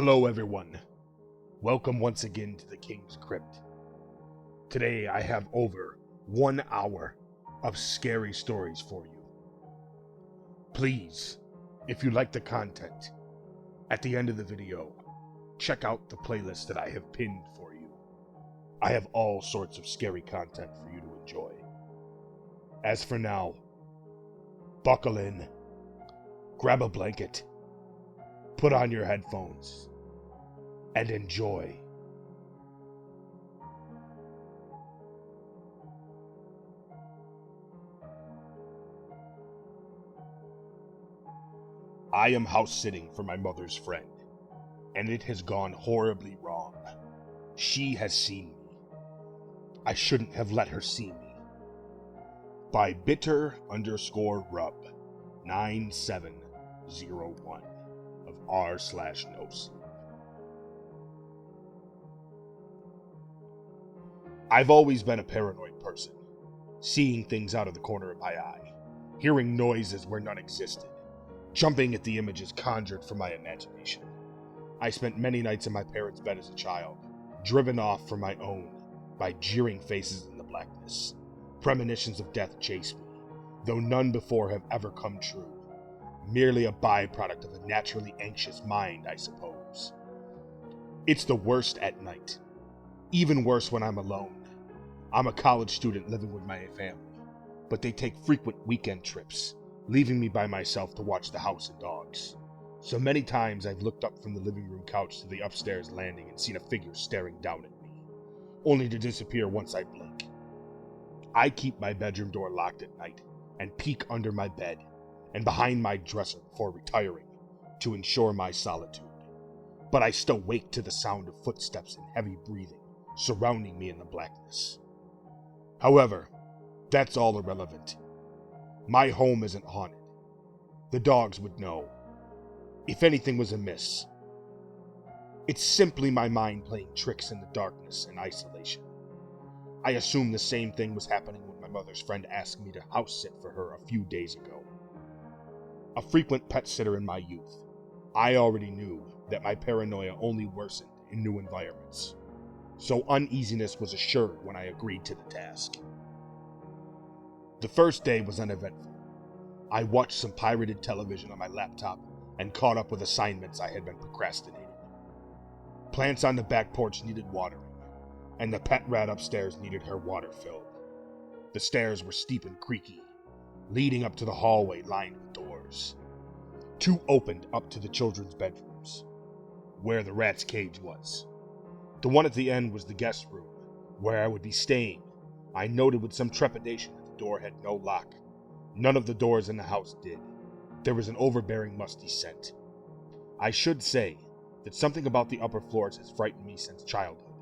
Hello everyone. Welcome once again to the King's Crypt. Today I have over 1 hour of scary stories for you. Please, if you like the content, at the end of the video, check out the playlist that I have pinned for you. I have all sorts of scary content for you to enjoy. As for now, buckle in, grab a blanket, put on your headphones, and enjoy. I am house sitting for my mother's friend, and it has gone horribly wrong. She has seen me. I shouldn't have let her see me. By bitter_rub 9701 of r/NOSLEEP. I've always been a paranoid person, seeing things out of the corner of my eye, hearing noises where none existed, jumping at the images conjured from my imagination. I spent many nights in my parents' bed as a child, driven off from my own by jeering faces in the blackness. Premonitions of death chase me, though none before have ever come true. Merely a byproduct of a naturally anxious mind, I suppose. It's the worst at night. Even worse when I'm alone. I'm a college student living with my family, but they take frequent weekend trips, leaving me by myself to watch the house and dogs. So many times I've looked up from the living room couch to the upstairs landing and seen a figure staring down at me, only to disappear once I blink. I keep my bedroom door locked at night and peek under my bed and behind my dresser before retiring to ensure my solitude. But I still wake to the sound of footsteps and heavy breathing surrounding me in the blackness. However, that's all irrelevant. My home isn't haunted. The dogs would know if anything was amiss. It's simply my mind playing tricks in the darkness and isolation. I assume the same thing was happening when my mother's friend asked me to house sit for her a few days ago. A frequent pet sitter in my youth, I already knew that my paranoia only worsened in new environments, so uneasiness was assured when I agreed to the task. The first day was uneventful. I watched some pirated television on my laptop and caught up with assignments I had been procrastinating. Plants on the back porch needed watering, and the pet rat upstairs needed her water filled. The stairs were steep and creaky, leading up to the hallway lined with doors. Two opened up to the children's bedrooms, where the rat's cage was. The one at the end was the guest room, where I would be staying. I noted with some trepidation that the door had no lock. None of the doors in the house did. There was an overbearing musty scent. I should say that something about the upper floors has frightened me since childhood.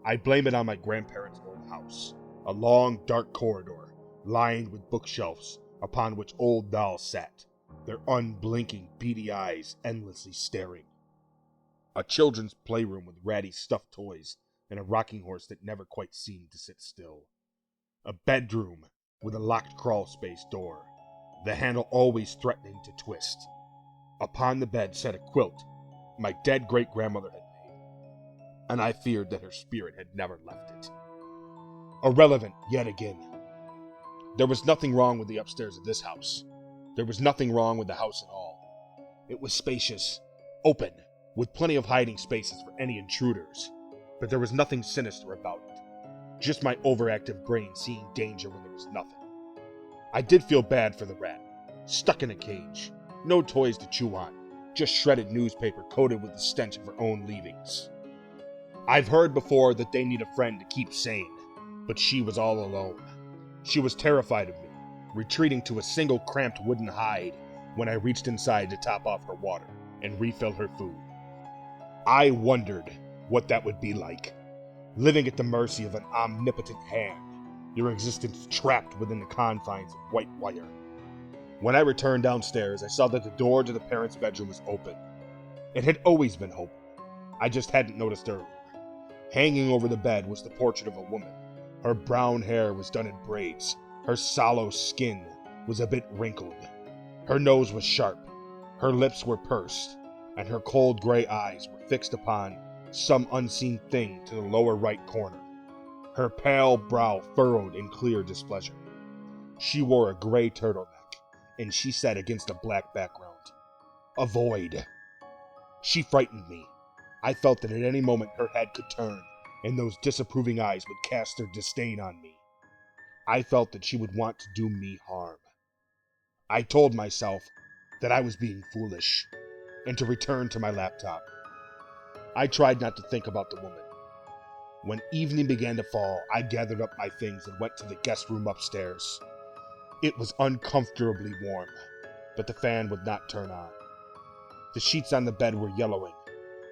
I blame it on my grandparents' old house, a long, dark corridor lined with bookshelves upon which old dolls sat, their unblinking, beady eyes endlessly staring. A children's playroom with ratty stuffed toys and a rocking horse that never quite seemed to sit still. A bedroom with a locked crawl space door, the handle always threatening to twist. Upon the bed sat a quilt my dead great-grandmother had made, and I feared that her spirit had never left it. Irrelevant yet again. There was nothing wrong with the upstairs of this house. There was nothing wrong with the house at all. It was spacious, open, with plenty of hiding spaces for any intruders, but there was nothing sinister about it. Just my overactive brain seeing danger when there was nothing. I did feel bad for the rat, stuck in a cage, no toys to chew on, just shredded newspaper coated with the stench of her own leavings. I've heard before that they need a friend to keep sane, but she was all alone. She was terrified of me, retreating to a single cramped wooden hide when I reached inside to top off her water and refill her food. I wondered what that would be like, living at the mercy of an omnipotent hand, your existence trapped within the confines of white wire. When I returned downstairs, I saw that the door to the parents' bedroom was open. It had always been open. I just hadn't noticed earlier. Hanging over the bed was the portrait of a woman. Her brown hair was done in braids. Her sallow skin was a bit wrinkled. Her nose was sharp. Her lips were pursed, and her cold gray eyes were fixed upon some unseen thing to the lower right corner, her pale brow furrowed in clear displeasure. She wore a gray turtleneck, and she sat against a black background. A void. She frightened me. I felt that at any moment her head could turn, and those disapproving eyes would cast their disdain on me. I felt that she would want to do me harm. I told myself that I was being foolish, and to return to my laptop. I tried not to think about the woman. When evening began to fall, I gathered up my things and went to the guest room upstairs. It was uncomfortably warm, but the fan would not turn on. The sheets on the bed were yellowing,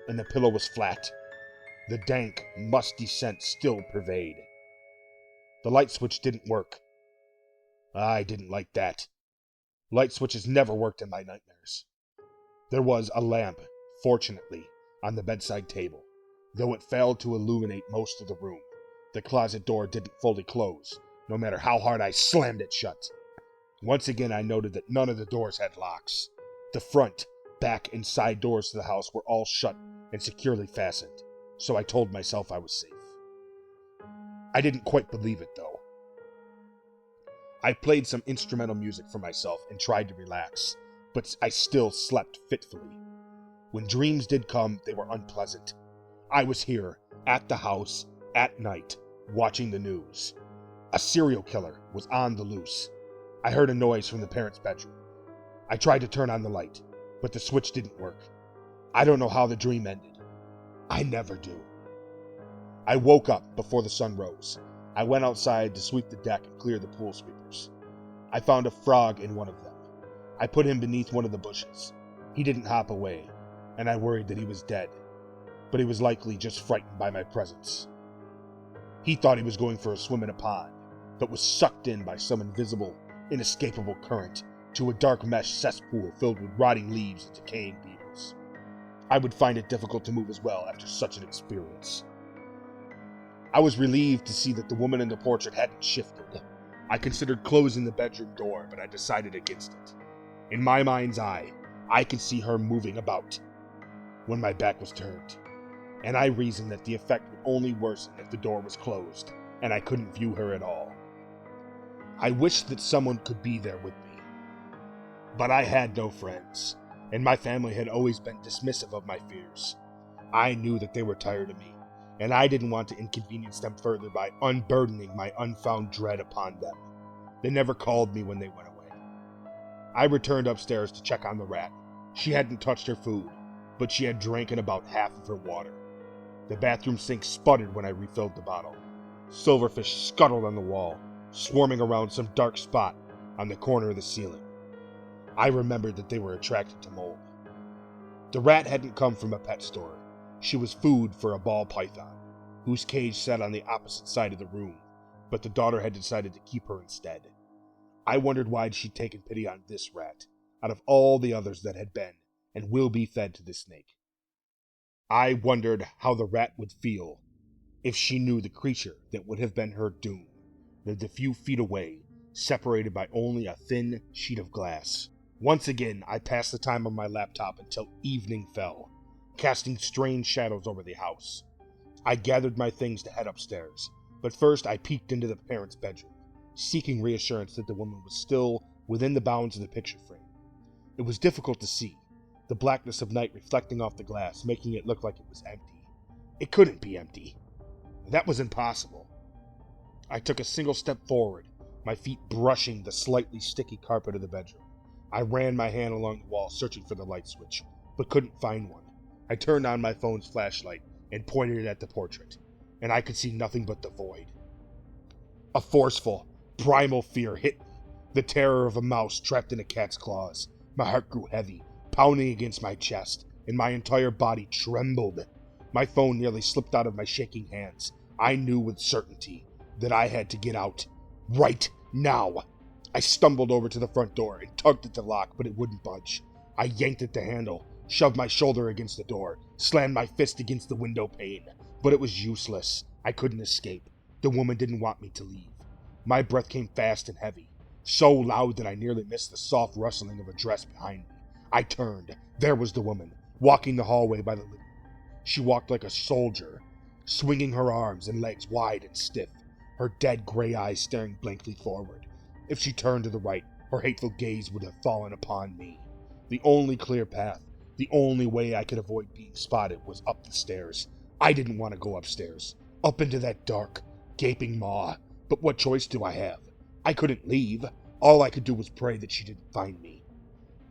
and the pillow was flat. The dank, musty scent still pervaded. The light switch didn't work. I didn't like that. Light switches never worked in my nightmares. There was a lamp, fortunately, on the bedside table, though it failed to illuminate most of the room. The closet door didn't fully close, no matter how hard I slammed it shut. Once again, I noted that none of the doors had locks. The front, back, and side doors to the house were all shut and securely fastened, so I told myself I was safe. I didn't quite believe it, though. I played some instrumental music for myself and tried to relax, but I still slept fitfully. When dreams did come, they were unpleasant. I was here, at the house, at night, watching the news. A serial killer was on the loose. I heard a noise from the parents' bedroom. I tried to turn on the light, but the switch didn't work. I don't know how the dream ended. I never do. I woke up before the sun rose. I went outside to sweep the deck and clear the pool sweepers. I found a frog in one of them. I put him beneath one of the bushes. He didn't hop away, and I worried that he was dead, but he was likely just frightened by my presence. He thought he was going for a swim in a pond, but was sucked in by some invisible, inescapable current to a dark mesh cesspool filled with rotting leaves and decaying beetles. I would find it difficult to move as well after such an experience. I was relieved to see that the woman in the portrait hadn't shifted. I considered closing the bedroom door, but I decided against it. In my mind's eye, I could see her moving about when my back was turned, and I reasoned that the effect would only worsen if the door was closed, and I couldn't view her at all. I wished that someone could be there with me, but I had no friends, and my family had always been dismissive of my fears. I knew that they were tired of me, and I didn't want to inconvenience them further by unburdening my unfound dread upon them. They never called me when they went away. I returned upstairs to check on the rat. She hadn't touched her food, but she had drank about half of her water. The bathroom sink sputtered when I refilled the bottle. Silverfish scuttled on the wall, swarming around some dark spot on the corner of the ceiling. I remembered that they were attracted to mold. The rat hadn't come from a pet store. She was food for a ball python, whose cage sat on the opposite side of the room, but the daughter had decided to keep her instead. I wondered why she'd taken pity on this rat, out of all the others that had been and will be fed to the snake. I wondered how the rat would feel if she knew the creature that would have been her doom lived a few feet away, separated by only a thin sheet of glass. Once again, I passed the time on my laptop until evening fell, casting strange shadows over the house. I gathered my things to head upstairs, but first I peeked into the parents' bedroom, seeking reassurance that the woman was still within the bounds of the picture frame. It was difficult to see, the blackness of night reflecting off the glass, making it look like it was empty. It couldn't be empty. That was impossible. I took a single step forward, my feet brushing the slightly sticky carpet of the bedroom. I ran my hand along the wall, searching for the light switch, but couldn't find one. I turned on my phone's flashlight and pointed it at the portrait, and I could see nothing but the void. A forceful, primal fear hit me, the terror of a mouse trapped in a cat's claws. My heart grew heavy, pounding against my chest, and my entire body trembled. My phone nearly slipped out of my shaking hands. I knew with certainty that I had to get out, right now. I stumbled over to the front door and tugged at the lock, but it wouldn't budge. I yanked at the handle, shoved my shoulder against the door, slammed my fist against the window pane, but it was useless. I couldn't escape. The woman didn't want me to leave. My breath came fast and heavy, so loud that I nearly missed the soft rustling of a dress behind me. I turned. There was the woman, walking the hallway by the living room. She walked like a soldier, swinging her arms and legs wide and stiff, her dead gray eyes staring blankly forward. If she turned to the right, her hateful gaze would have fallen upon me. The only clear path, the only way I could avoid being spotted was up the stairs. I didn't want to go upstairs, up into that dark, gaping maw, but what choice do I have? I couldn't leave. All I could do was pray that she didn't find me.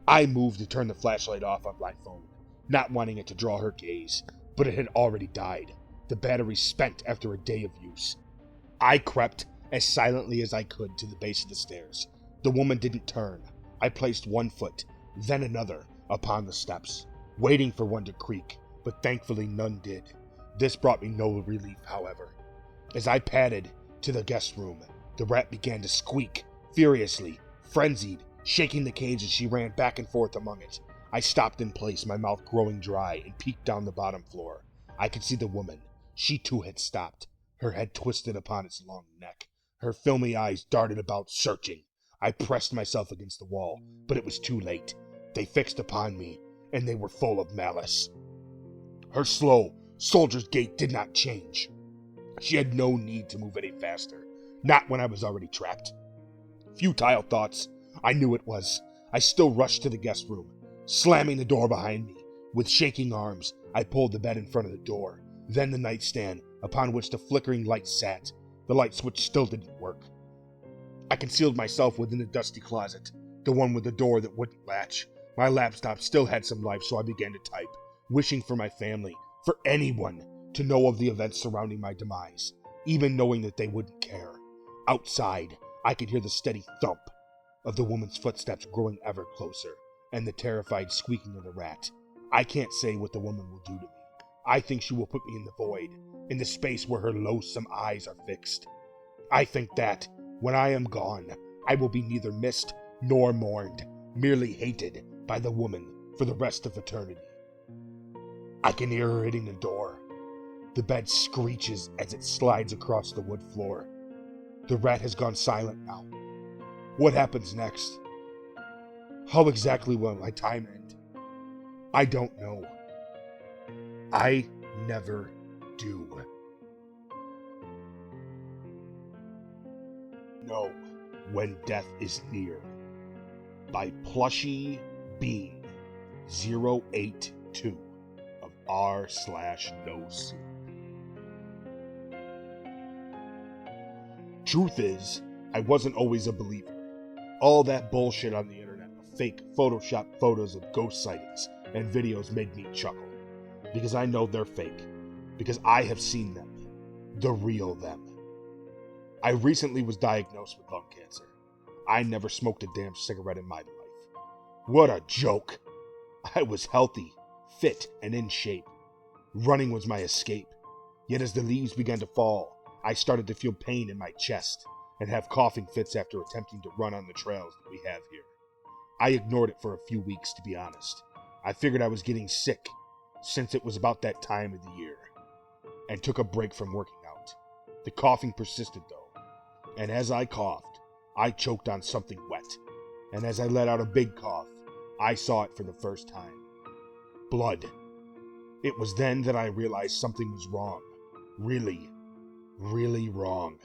I moved to turn the flashlight off on my phone, not wanting it to draw her gaze, but it had already died, the battery spent after a day of use. I crept as silently as I could to the base of the stairs. The woman didn't turn. I placed one foot, then another, upon the steps, waiting for one to creak, but thankfully none did. This brought me no relief, however. As I padded to the guest room, the rat began to squeak, furiously, frenzied, shaking the cage as she ran back and forth among it. I stopped in place, my mouth growing dry, and peeked down the bottom floor. I could see the woman. She too had stopped, her head twisted upon its long neck. Her filmy eyes darted about, searching. I pressed myself against the wall, but it was too late. They fixed upon me, and they were full of malice. Her slow, soldier's gait did not change. She had no need to move any faster, not when I was already trapped. Futile thoughts. I knew it was. I still rushed to the guest room, slamming the door behind me. With shaking arms, I pulled the bed in front of the door, then the nightstand upon which the flickering light sat. The light switch still didn't work. I concealed myself within the dusty closet, the one with the door that wouldn't latch. My laptop still had some life, so I began to type, wishing for my family, for anyone, to know of the events surrounding my demise, even knowing that they wouldn't care. Outside, I could hear the steady thump of the woman's footsteps growing ever closer, and the terrified squeaking of the rat. I can't say what the woman will do to me. I think she will put me in the void, in the space where her loathsome eyes are fixed. I think that, when I am gone, I will be neither missed nor mourned, merely hated by the woman for the rest of eternity. I can hear her hitting the door. The bed screeches as it slides across the wood floor. The rat has gone silent now. What happens next? How exactly will my time end? I don't know. I never do. Know when death is near, by Plushy Bean 082 of r/NOSLEEP. Truth is, I wasn't always a believer. All that bullshit on the internet of fake Photoshop photos of ghost sightings and videos made me chuckle. Because I know they're fake. Because I have seen them. The real them. I recently was diagnosed with lung cancer. I never smoked a damn cigarette in my life. What a joke. I was healthy, fit, and in shape. Running was my escape. Yet as the leaves began to fall, I started to feel pain in my chest and have coughing fits after attempting to run on the trails that we have here. I ignored it for a few weeks, to be honest. I figured I was getting sick, since it was about that time of the year, and took a break from working out. The coughing persisted though, and as I coughed, I choked on something wet, and as I let out a big cough, I saw it for the first time. Blood. It was then that I realized something was wrong. Really, really wrong.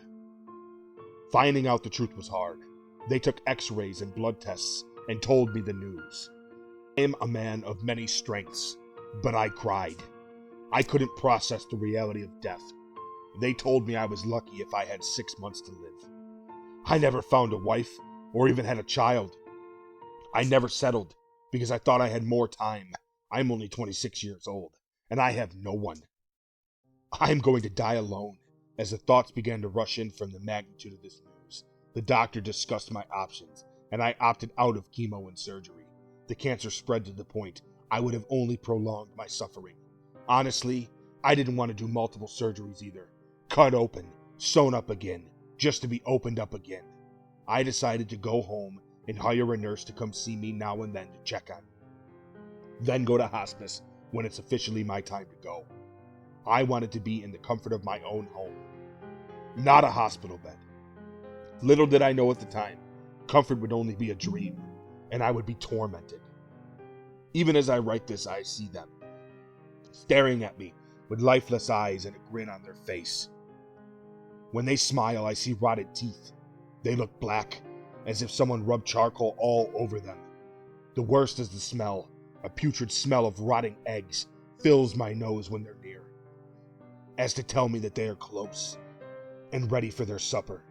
Finding out the truth was hard. They took x-rays and blood tests and told me the news. I am a man of many strengths, but I cried. I couldn't process the reality of death. They told me I was lucky if I had 6 months to live. I never found a wife or even had a child. I never settled because I thought I had more time. I'm only 26 years old, and I have no one. I'm going to die alone. As the thoughts began to rush in from the magnitude of this news, the doctor discussed my options, and I opted out of chemo and surgery. The cancer spread to the point I would have only prolonged my suffering. Honestly, I didn't want to do multiple surgeries either. Cut open, sewn up again, just to be opened up again. I decided to go home and hire a nurse to come see me now and then to check on me. Then go to hospice when it's officially my time to go. I wanted to be in the comfort of my own home, not a hospital bed. Little did I know at the time, comfort would only be a dream, and I would be tormented. Even as I write this, I see them, staring at me with lifeless eyes and a grin on their face. When they smile, I see rotted teeth. They look black, as if someone rubbed charcoal all over them. The worst is the smell. A putrid smell of rotting eggs fills my nose when they're near, as to tell me that they are close and ready for their supper,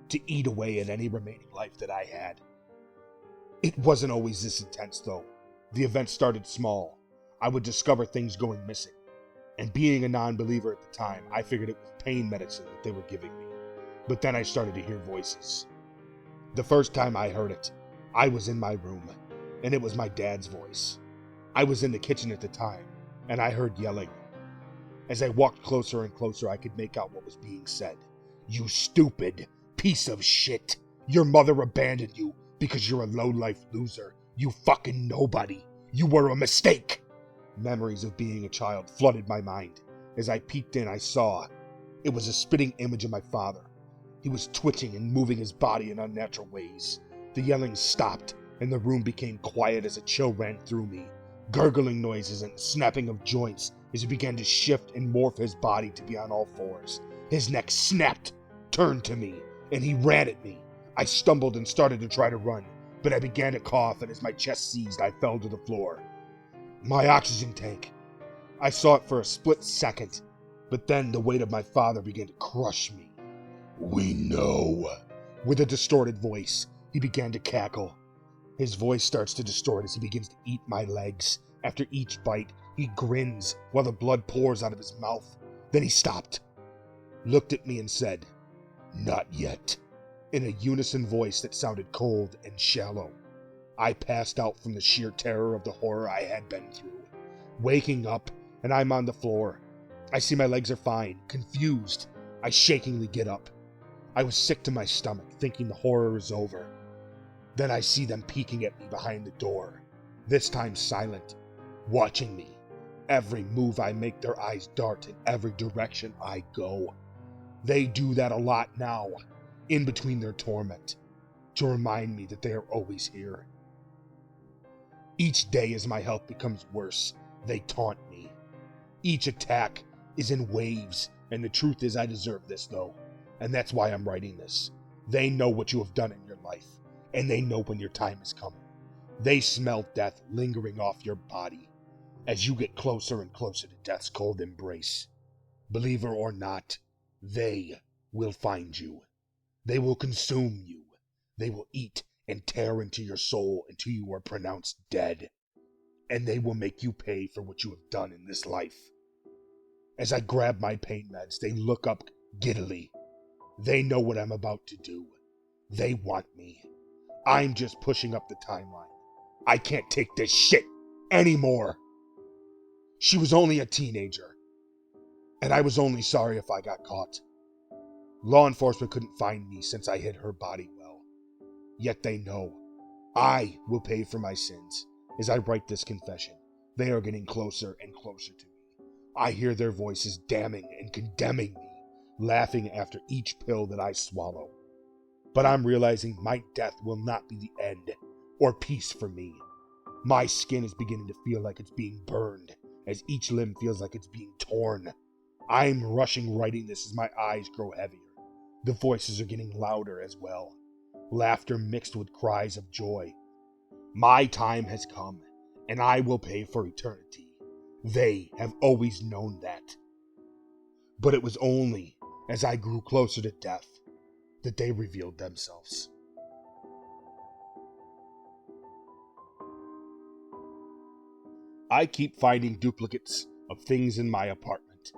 to eat away at any remaining life that I had. It wasn't always this intense, though. The event started small. I would discover things going missing, and being a non-believer at the time, I figured it was pain medicine that they were giving me. But then I started to hear voices. The first time I heard it, I was in my room, and it was my dad's voice. I was in the kitchen at the time, and I heard yelling. As I walked closer and closer, I could make out what was being said. "You stupid piece of shit. Your mother abandoned you because you're a low-life loser. You fucking nobody. You were a mistake." Memories of being a child flooded my mind. As I peeked in, I saw. It was a spitting image of my father. He was twitching and moving his body in unnatural ways. The yelling stopped, and the room became quiet as a chill ran through me. Gurgling noises and snapping of joints as he began to shift and morph his body to be on all fours. His neck snapped, turned to me, and he ran at me. I stumbled and started to try to run, but I began to cough, and as my chest seized, I fell to the floor. My oxygen tank. I saw it for a split second, but then the weight of my father began to crush me. "We know." With a distorted voice, he began to cackle. His voice starts to distort as he begins to eat my legs. After each bite, he grins while the blood pours out of his mouth. Then he stopped, looked at me and said, "Not yet," in a unison voice that sounded cold and shallow. I passed out from the sheer terror of the horror I had been through. Waking up, and I'm on the floor. I see my legs are fine. Confused, I shakingly get up. I was sick to my stomach, thinking the horror is over. Then I see them peeking at me behind the door, this time silent, watching me. Every move I make, their eyes dart in every direction I go. They do that a lot now, in between their torment, to remind me that they are always here. Each day as my health becomes worse, they taunt me. Each attack is in waves, and the truth is I deserve this, though, and that's why I'm writing this. They know what you have done in your life, and they know when your time is coming. They smell death lingering off your body as you get closer and closer to death's cold embrace. Believer or not, they will find you. They will consume you. They will eat and tear into your soul until you are pronounced dead. And they will make you pay for what you have done in this life. As I grab my pain meds, they look up giddily. They know what I'm about to do. They want me. I'm just pushing up the timeline. I can't take this shit anymore. She was only a teenager, and I was only sorry if I got caught. Law enforcement couldn't find me since I hid her body well. Yet they know I will pay for my sins. As I write this confession, they are getting closer and closer to me. I hear their voices damning and condemning me, laughing after each pill that I swallow. But I'm realizing my death will not be the end or peace for me. My skin is beginning to feel like it's being burned, as each limb feels like it's being torn. I'm rushing writing this as my eyes grow heavier. The voices are getting louder as well, laughter mixed with cries of joy. My time has come, and I will pay for eternity. They have always known that. But it was only as I grew closer to death that they revealed themselves. I keep finding duplicates of things in my apartment.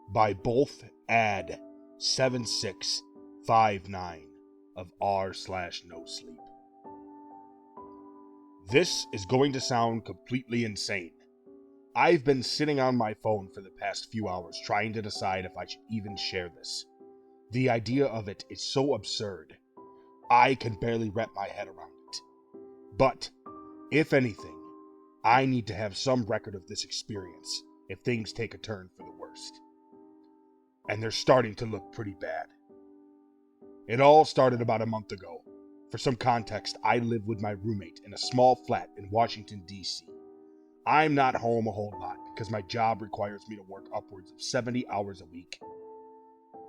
By both ad 7659 of r/NOSLEEP. This is going to sound completely insane. I've been sitting on my phone for the past few hours trying to decide if I should even share this. The idea of it is so absurd. I can barely wrap my head around it. But, if anything, I need to have some record of this experience if things take a turn for the worst. And they're starting to look pretty bad. It all started about a month ago. For some context, I live with my roommate in a small flat in Washington, D.C. I'm not home a whole lot because my job requires me to work upwards of 70 hours a week.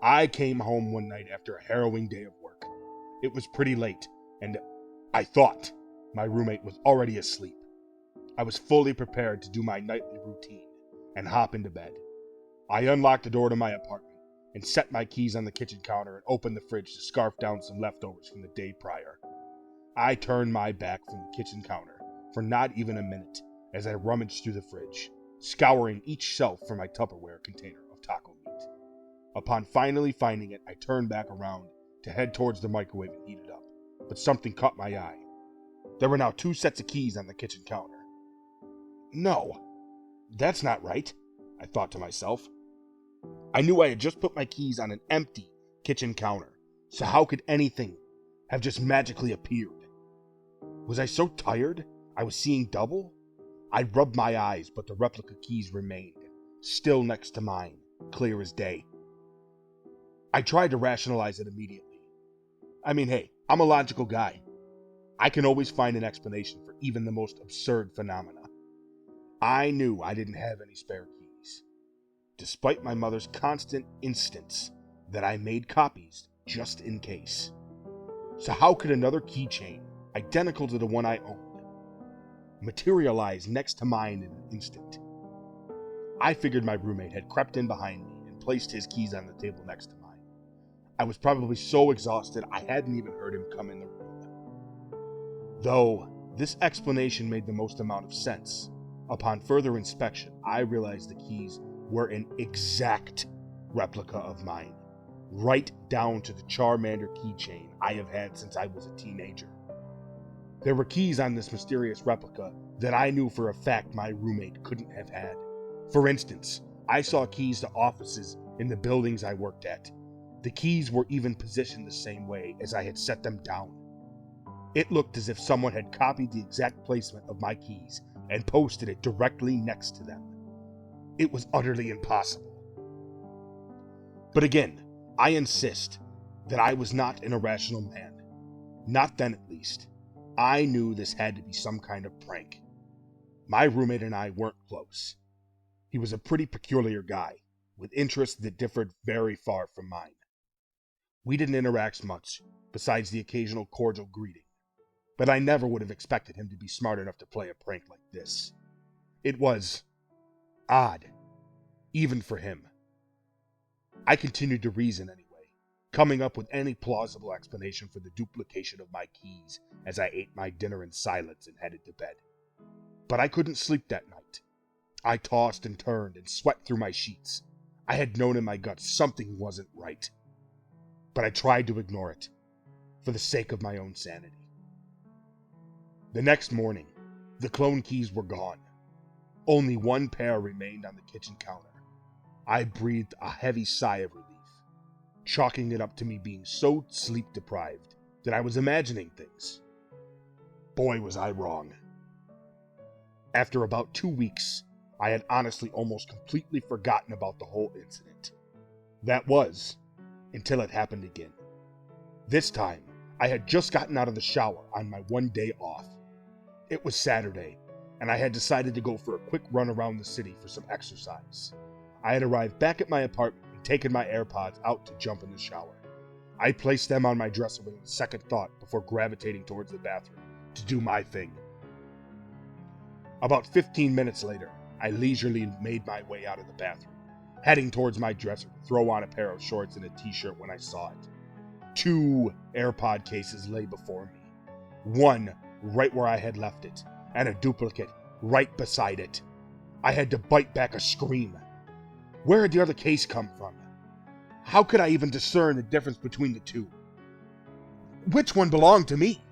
I came home one night after a harrowing day of work. It was pretty late, and I thought my roommate was already asleep. I was fully prepared to do my nightly routine and hop into bed. I unlocked the door to my apartment and set my keys on the kitchen counter and opened the fridge to scarf down some leftovers from the day prior. I turned my back from the kitchen counter for not even a minute as I rummaged through the fridge, scouring each shelf for my Tupperware container of taco meat. Upon finally finding it, I turned back around to head towards the microwave and heat it up, but something caught my eye. There were now 2 sets of keys on the kitchen counter. No, that's not right, I thought to myself. I knew I had just put my keys on an empty kitchen counter, so how could anything have just magically appeared? Was I so tired I was seeing double? I rubbed my eyes, but the replica keys remained, still next to mine, clear as day. I tried to rationalize it immediately. I mean, hey, I'm a logical guy. I can always find an explanation for even the most absurd phenomena. I knew I didn't have any spare keys, despite my mother's constant instance that I made copies just in case. So how could another keychain, identical to the one I owned, materialize next to mine in an instant? I figured my roommate had crept in behind me and placed his keys on the table next to mine. I was probably so exhausted I hadn't even heard him come in the room. Though this explanation made the most amount of sense, upon further inspection, I realized the keys were an exact replica of mine, right down to the Charmander keychain I have had since I was a teenager. There were keys on this mysterious replica that I knew for a fact my roommate couldn't have had. For instance, I saw keys to offices in the buildings I worked at. The keys were even positioned the same way as I had set them down. It looked as if someone had copied the exact placement of my keys and posted it directly next to them. It was utterly impossible. But again, I insist that I was not an irrational man. Not then, at least. I knew this had to be some kind of prank. My roommate and I weren't close. He was a pretty peculiar guy, with interests that differed very far from mine. We didn't interact much, besides the occasional cordial greeting, but I never would have expected him to be smart enough to play a prank like this. It was odd, even for him. I continued to reason anyway, coming up with any plausible explanation for the duplication of my keys as I ate my dinner in silence and headed to bed. But I couldn't sleep that night. I tossed and turned and sweat through my sheets. I had known in my gut something wasn't right. But I tried to ignore it, for the sake of my own sanity. The next morning, the clone keys were gone. Only 1 pair remained on the kitchen counter. I breathed a heavy sigh of relief, chalking it up to me being so sleep-deprived that I was imagining things. Boy, was I wrong. After about 2 weeks, I had honestly almost completely forgotten about the whole incident. That was, until it happened again. This time, I had just gotten out of the shower on my 1 day off. It was Saturday, and I had decided to go for a quick run around the city for some exercise. I had arrived back at my apartment and taken my AirPods out to jump in the shower. I placed them on my dresser with a second thought before gravitating towards the bathroom to do my thing. About 15 minutes later, I leisurely made my way out of the bathroom, heading towards my dresser to throw on a pair of shorts and a t-shirt when I saw it. 2 AirPod cases lay before me. One right where I had left it, and a duplicate right beside it. I had to bite back a scream. Where had the other case come from? How could I even discern the difference between the two? Which one belonged to me?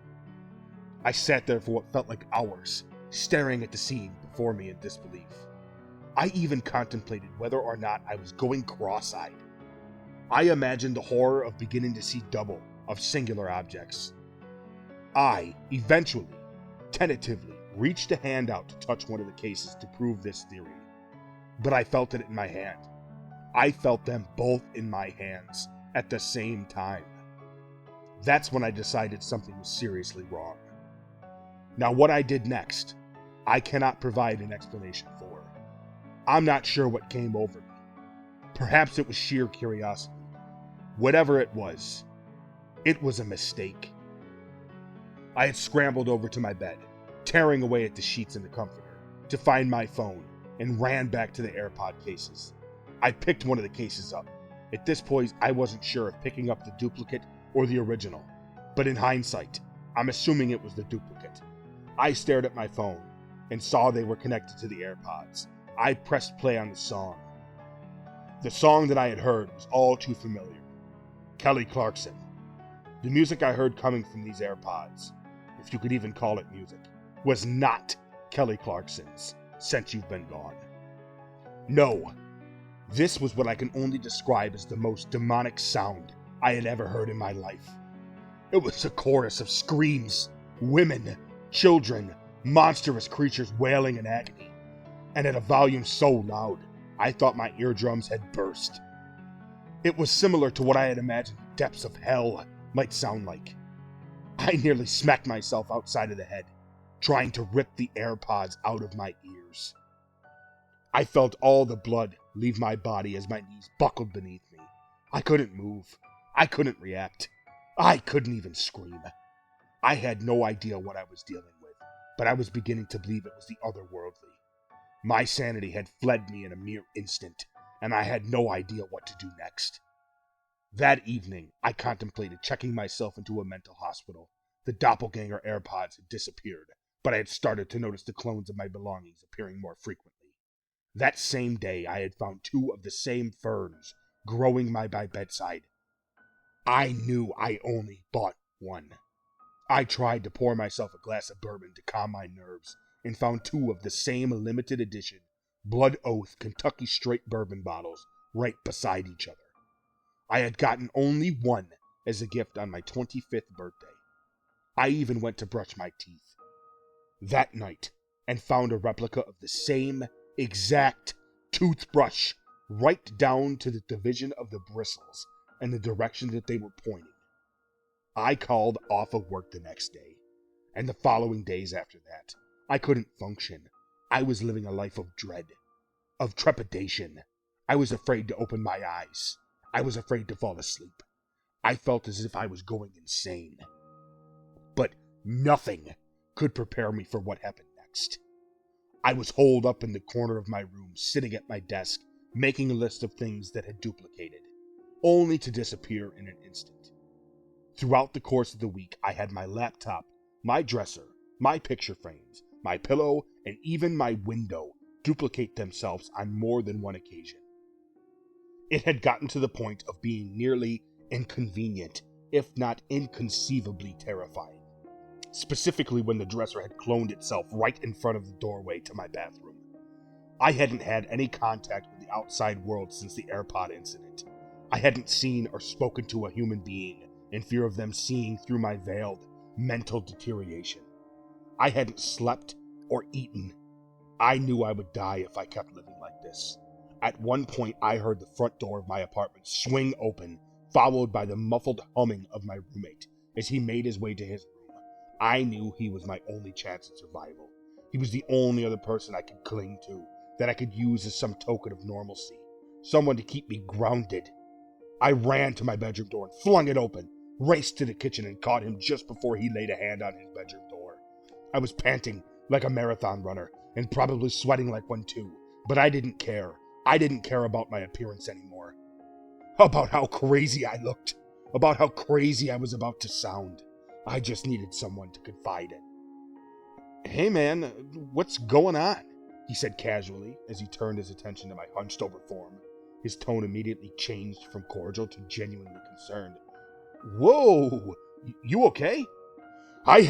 I sat there for what felt like hours, staring at the scene before me in disbelief. I even contemplated whether or not I was going cross-eyed. I imagined the horror of beginning to see double of singular objects. I, eventually, tentatively, reached a hand out to touch one of the cases to prove this theory. But I felt it in my hand. I felt them both in my hands at the same time. That's when I decided something was seriously wrong. Now, what I did next, I cannot provide an explanation for. I'm not sure what came over me. Perhaps it was sheer curiosity. Whatever it was a mistake. I had scrambled over to my bed, tearing away at the sheets and the comforter, to find my phone, and ran back to the AirPod cases. I picked one of the cases up. At this point, I wasn't sure if picking up the duplicate or the original, but in hindsight, I'm assuming it was the duplicate. I stared at my phone and saw they were connected to the AirPods. I pressed play on the song. The song that I had heard was all too familiar. Kelly Clarkson. The music I heard coming from these AirPods, if you could even call it music, was not Kelly Clarkson's Since You've Been Gone. No, this was what I can only describe as the most demonic sound I had ever heard in my life. It was a chorus of screams, women, children, monstrous creatures wailing in agony, and at a volume so loud, I thought my eardrums had burst. It was similar to what I had imagined the depths of hell might sound like. I nearly smacked myself outside of the head, trying to rip the AirPods out of my ears. I felt all the blood leave my body as my knees buckled beneath me. I couldn't move. I couldn't react. I couldn't even scream. I had no idea what I was dealing with, but I was beginning to believe it was the otherworldly. My sanity had fled me in a mere instant, and I had no idea what to do next. That evening, I contemplated checking myself into a mental hospital. The doppelganger AirPods had disappeared, but I had started to notice the clones of my belongings appearing more frequently. That same day, I had found 2 of the same ferns growing by my bedside. I knew I only bought one. I tried to pour myself a glass of bourbon to calm my nerves, and found 2 of the same limited edition Blood Oath Kentucky Straight bourbon bottles right beside each other. I had gotten only one as a gift on my 25th birthday. I even went to brush my teeth that night and found a replica of the same exact toothbrush right down to the division of the bristles and the direction that they were pointing. I called off of work the next day, and the following days after that. I couldn't function. I was living a life of dread, of trepidation. I was afraid to open my eyes. I was afraid to fall asleep. I felt as if I was going insane. But nothing could prepare me for what happened next. I was holed up in the corner of my room, sitting at my desk, making a list of things that had duplicated, only to disappear in an instant. Throughout the course of the week, I had my laptop, my dresser, my picture frames, my pillow, and even my window duplicate themselves on more than one occasion. It had gotten to the point of being nearly inconvenient, if not inconceivably terrifying, specifically when the dresser had cloned itself right in front of the doorway to my bathroom. I hadn't had any contact with the outside world since the AirPod incident. I hadn't seen or spoken to a human being in fear of them seeing through my veiled mental deterioration. I hadn't slept or eaten. I knew I would die if I kept living like this. At one point, I heard the front door of my apartment swing open, followed by the muffled humming of my roommate as he made his way to his room. I knew he was my only chance at survival. He was the only other person I could cling to, that I could use as some token of normalcy, someone to keep me grounded. I ran to my bedroom door and flung it open, raced to the kitchen and caught him just before he laid a hand on his bedroom door. I was panting like a marathon runner and probably sweating like one too, but I didn't care. I didn't care about my appearance anymore. About how crazy I looked. About how crazy I was about to sound. I just needed someone to confide in. "Hey man, what's going on?" he said casually as he turned his attention to my hunched over form. His tone immediately changed from cordial to genuinely concerned. "Whoa, you okay?" I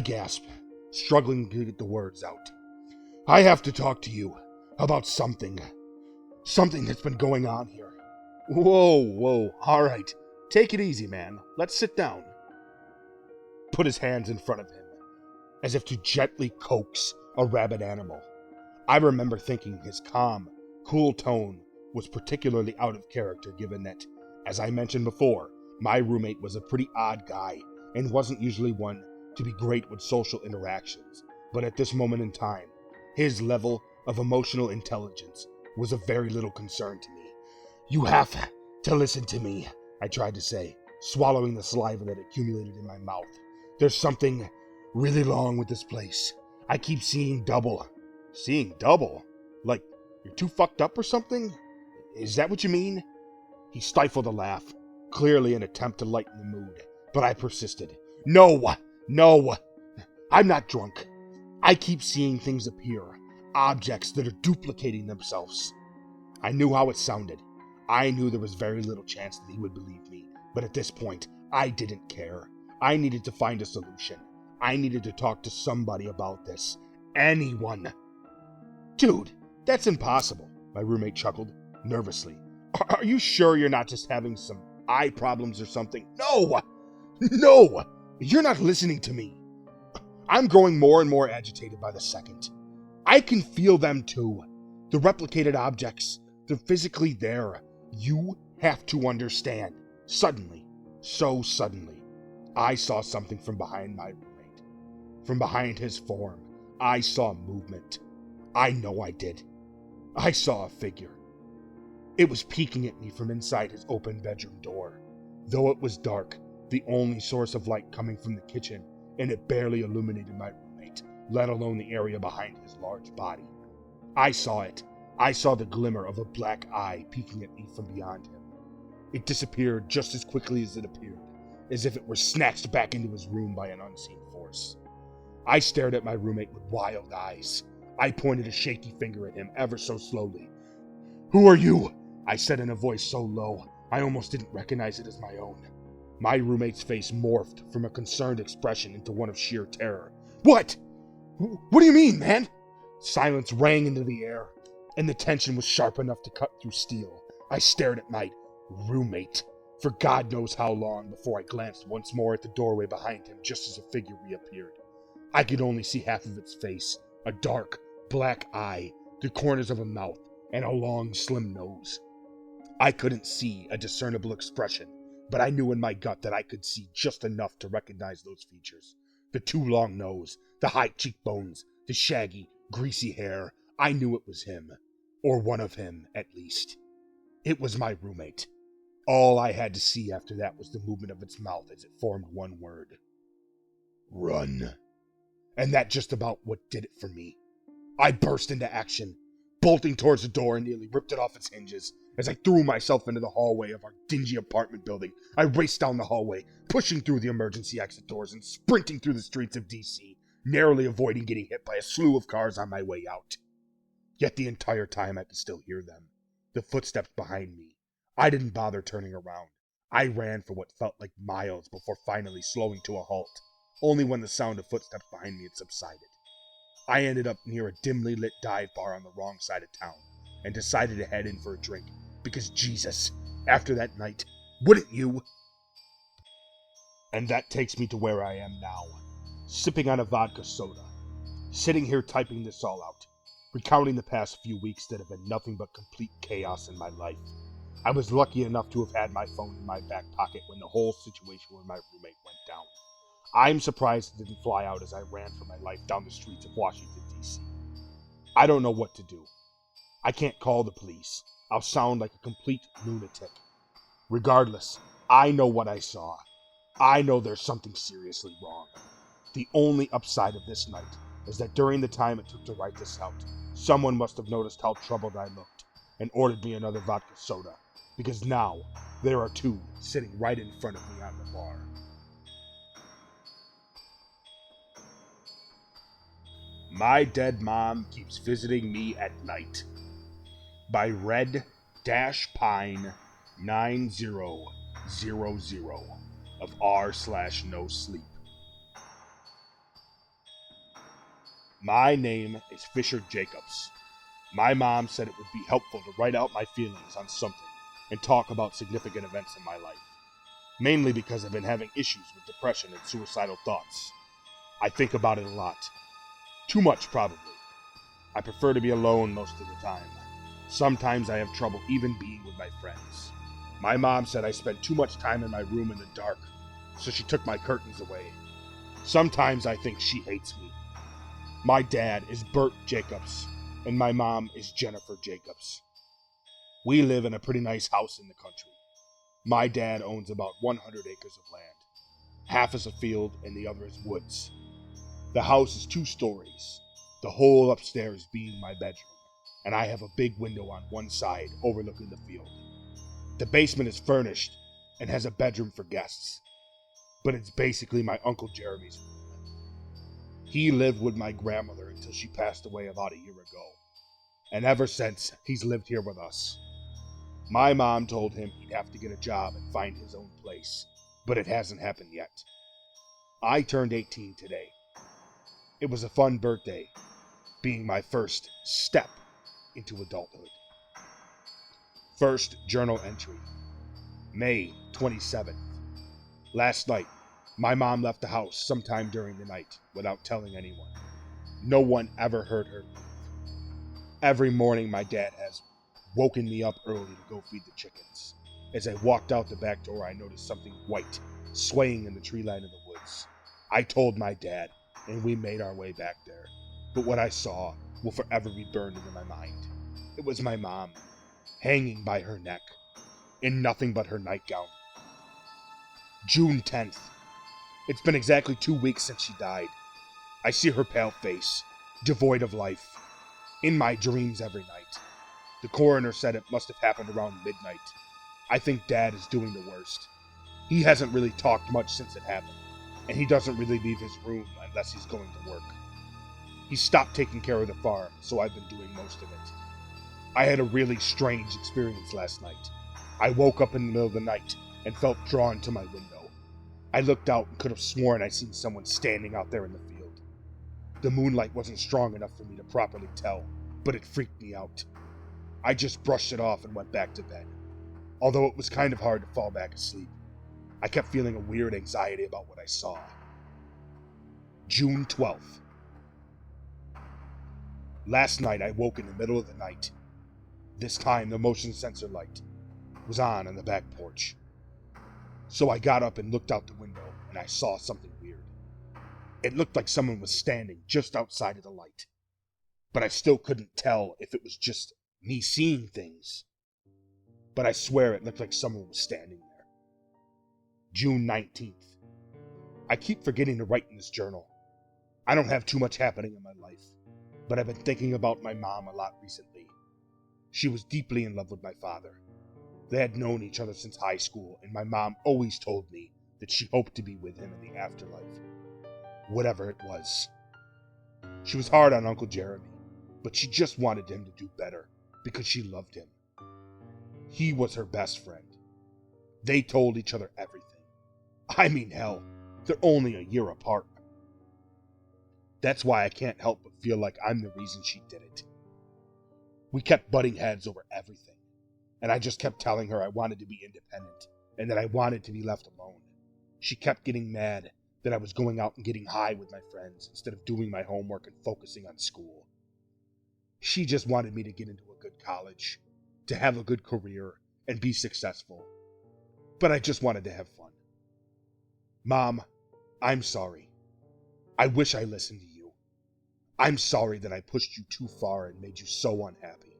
gasped, struggling to get the words out. "I have to talk to you about something that's been going on here." Whoa, all right. Take it easy, man. Let's sit down." Put his hands in front of him, as if to gently coax a rabid animal. I remember thinking his calm, cool tone was particularly out of character given that, as I mentioned before, my roommate was a pretty odd guy and wasn't usually one to be great with social interactions. But at this moment in time, his level of emotional intelligence was of very little concern to me. "You have to listen to me," I tried to say, swallowing the saliva that accumulated in my mouth. "There's something really wrong with this place. I keep seeing double." "Seeing double? Like, you're too fucked up or something? Is that what you mean?" He stifled a laugh, clearly an attempt to lighten the mood, but I persisted. No, I'm not drunk. I keep seeing things appear, objects that are duplicating themselves." I knew how it sounded. I knew there was very little chance that he would believe me, but at this point, I didn't care. I needed to find a solution. I needed to talk to somebody about this. Anyone. "Dude, that's impossible," my roommate chuckled, nervously. "Are you sure you're not just having some eye problems or something?" No! You're not listening to me. I'm growing more and more agitated by the second. I can feel them too. The replicated objects, they're physically there. You have to understand. Suddenly, so suddenly, I saw something from behind my roommate. From behind his form, I saw movement. I know I did. I saw a figure. It was peeking at me from inside his open bedroom door. Though it was dark, the only source of light coming from the kitchen, and it barely illuminated my roommate, let alone the area behind his large body. I saw it. I saw the glimmer of a black eye peeking at me from beyond him. It disappeared just as quickly as it appeared, as if it were snatched back into his room by an unseen force. I stared at my roommate with wild eyes. I pointed a shaky finger at him ever so slowly. "Who are you?" I said in a voice so low, I almost didn't recognize it as my own. My roommate's face morphed from a concerned expression into one of sheer terror. "What? What do you mean, man?" Silence rang into the air, and the tension was sharp enough to cut through steel. I stared at my roommate for God knows how long before I glanced once more at the doorway behind him just as a figure reappeared. I could only see half of its face, a dark, black eye, the corners of a mouth, and a long, slim nose. I couldn't see a discernible expression, but I knew in my gut that I could see just enough to recognize those features. The too long nose, the high cheekbones, the shaggy, greasy hair. I knew it was him. Or one of him, at least. It was my roommate. All I had to see after that was the movement of its mouth as it formed one word. "Run." And that just about what did it for me. I burst into action, bolting towards the door and nearly ripped it off its hinges. As I threw myself into the hallway of our dingy apartment building, I raced down the hallway, pushing through the emergency exit doors and sprinting through the streets of DC, narrowly avoiding getting hit by a slew of cars on my way out. Yet the entire time I could still hear them, the footsteps behind me. I didn't bother turning around. I ran for what felt like miles before finally slowing to a halt, only when the sound of footsteps behind me had subsided. I ended up near a dimly lit dive bar on the wrong side of town, and decided to head in for a drink, because Jesus, after that night, wouldn't you? And that takes me to where I am now, sipping on a vodka soda, sitting here typing this all out, recounting the past few weeks that have been nothing but complete chaos in my life. I was lucky enough to have had my phone in my back pocket when the whole situation with my roommate went down. I'm surprised it didn't fly out as I ran for my life down the streets of Washington, D.C. I don't know what to do. I can't call the police. I'll sound like a complete lunatic. Regardless, I know what I saw. I know there's something seriously wrong. The only upside of this night is that during the time it took to write this out, someone must have noticed how troubled I looked and ordered me another vodka soda, because now there are two sitting right in front of me on the bar. My Dead Mom Keeps Visiting Me at Night by Red-Pine 9000 of r/NOSLEEP. My name is Fisher Jacobs. My mom said it would be helpful to write out my feelings on something and talk about significant events in my life, mainly because I've been having issues with depression and suicidal thoughts. I think about it a lot. Too much, probably. I prefer to be alone most of the time. Sometimes I have trouble even being with my friends. My mom said I spent too much time in my room in the dark, so she took my curtains away. Sometimes I think she hates me. My dad is Bert Jacobs. and my mom is Jennifer Jacobs. We live in a pretty nice house in the country. My dad owns about 100 acres of land. Half is a field and the other is woods. The house is 2 stories, the whole upstairs being my bedroom, and I have a big window on one side overlooking the field. The basement is furnished and has a bedroom for guests, but it's basically my Uncle Jeremy's room. He lived with my grandmother until she passed away about a year ago, and ever since, he's lived here with us. My mom told him he'd have to get a job and find his own place, but it hasn't happened yet. I turned 18 today. It was a fun birthday, being my first step into adulthood. First journal entry, May 27th. Last night, my mom left the house sometime during the night without telling anyone. No one ever heard her leave. Every morning my dad has woken me up early to go feed the chickens. As I walked out the back door, I noticed something white swaying in the tree line of the woods. I told my dad, and we made our way back there. But what I saw will forever be burned into my mind. It was my mom, hanging by her neck, in nothing but her nightgown. June 10th. It's been exactly 2 weeks since she died. I see her pale face, devoid of life, in my dreams every night. The coroner said it must have happened around midnight. I think Dad is doing the worst. He hasn't really talked much since it happened, and he doesn't really leave his room unless he's going to work. He stopped taking care of the farm, so I've been doing most of it. I had a really strange experience last night. I woke up in the middle of the night and felt drawn to my window. I looked out and could have sworn I'd seen someone standing out there in the field. The moonlight wasn't strong enough for me to properly tell, but it freaked me out. I just brushed it off and went back to bed. Although it was kind of hard to fall back asleep, I kept feeling a weird anxiety about what I saw. June 12th. Last night I woke in the middle of the night. This time the motion sensor light was on the back porch. So I got up and looked out the window, and I saw something weird. It looked like someone was standing just outside of the light, but I still couldn't tell if it was just me seeing things. But I swear it looked like someone was standing there. June 19th. I keep forgetting to write in this journal. I don't have too much happening in my life, but I've been thinking about my mom a lot recently. She was deeply in love with my father. They had known each other since high school, and my mom always told me that she hoped to be with him in the afterlife. Whatever it was. She was hard on Uncle Jeremy, but she just wanted him to do better because she loved him. He was her best friend. They told each other everything. I mean, hell, they're only a year apart. That's why I can't help but feel like I'm the reason she did it. We kept butting heads over everything, and I just kept telling her I wanted to be independent and that I wanted to be left alone. She kept getting mad that I was going out and getting high with my friends instead of doing my homework and focusing on school. She just wanted me to get into a good college, to have a good career, and be successful. But I just wanted to have fun. Mom, I'm sorry. I wish I listened to you. I'm sorry that I pushed you too far and made you so unhappy.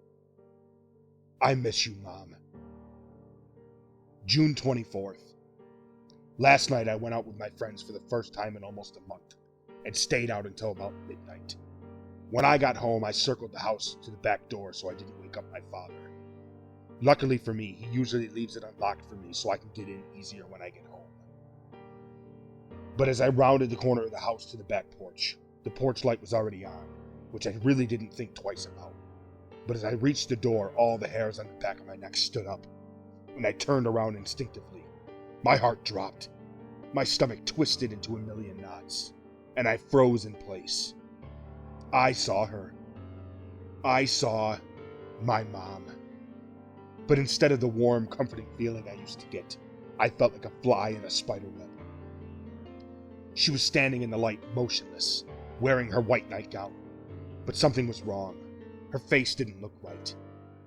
I miss you, Mom. June 24th. Last night I went out with my friends for the first time in almost a month and stayed out until about midnight. When I got home, I circled the house to the back door so I didn't wake up my father. Luckily for me, he usually leaves it unlocked for me so I can get in easier when I get home. But as I rounded the corner of the house to the back porch, the porch light was already on, which I really didn't think twice about. But as I reached the door, all the hairs on the back of my neck stood up, and I turned around instinctively. My heart dropped. My stomach twisted into a million knots, and I froze in place. I saw her. I saw my mom. But instead of the warm, comforting feeling I used to get, I felt like a fly in a spider web. She was standing in the light, motionless, wearing her white nightgown. But something was wrong. Her face didn't look right.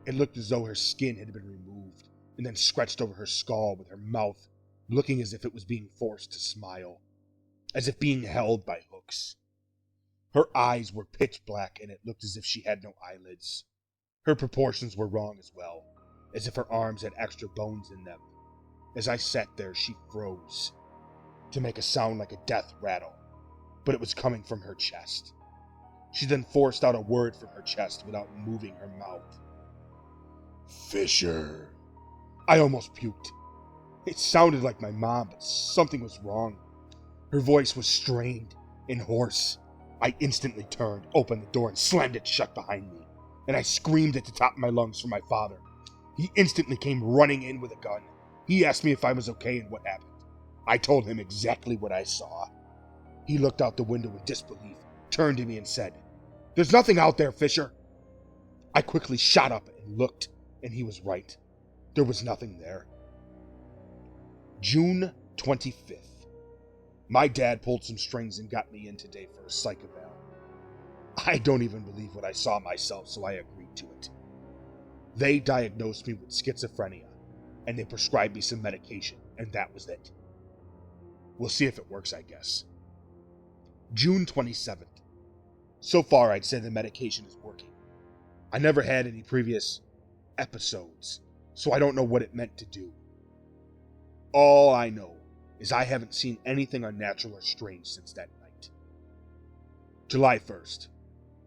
It looked as though her skin had been removed and then stretched over her skull, with her mouth looking as if it was being forced to smile, as if being held by hooks. Her eyes were pitch black, and it looked as if she had no eyelids. Her proportions were wrong as well, as if her arms had extra bones in them. As I sat there, she froze, to make a sound like a death rattle, but it was coming from her chest. She then forced out a word from her chest without moving her mouth. Fisher. I almost puked. It sounded like my mom, but something was wrong. Her voice was strained and hoarse. I instantly turned, opened the door, and slammed it shut behind me, and I screamed at the top of my lungs for my father. He instantly came running in with a gun. He asked me if I was okay and what happened. I told him exactly what I saw. He looked out the window in disbelief, turned to me and said, "There's nothing out there, Fisher." I quickly shot up and looked, and he was right. There was nothing there. June 25th. My dad pulled some strings and got me in today for a psych eval. I don't even believe what I saw myself, so I agreed to it. They diagnosed me with schizophrenia, and they prescribed me some medication, and that was it. We'll see if it works, I guess. June 27th. So far, I'd say the medication is working. I never had any previous episodes, so I don't know what it meant to do. All I know is I haven't seen anything unnatural or strange since that night. July 1st.